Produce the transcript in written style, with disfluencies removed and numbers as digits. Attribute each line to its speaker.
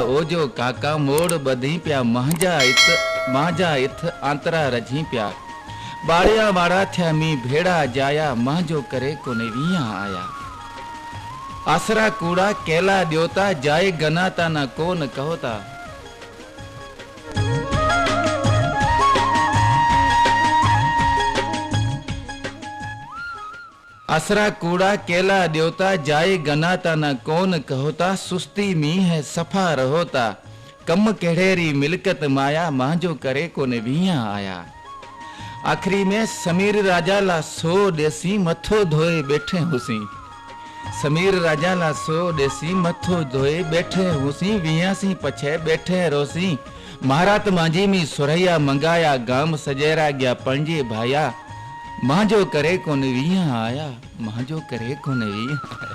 Speaker 1: ओ जो काका मोड़ बधी प्या मांजा इथ आंतरा रझी प्या बाड़िया वाड़ा थया मी भेड़ा जाया मांजो करे कोने विया आया आसरा कूड़ा केला द्योता जाए गनाता ना कोन कहोता आसरा कूड़ा केला द्योता जाए गनाता ना कौन कहोता सुस्ती मी है सफा रहोता कम केड़ेरी मिलकत माया मांजो करे कोने विया आया आखिरी में समीर राजा ला सो देसी मथो धोए बैठे हुसी समीर राजा ला सो देसी मथो धोए बैठे हुसी वियासी पछे बैठे रोसी महारात मांजी मी सुरैया मंगाया गाम सजेरा गया पंजे भाया मांजो करे कोने विया आया मांजो करे कोने विया आया।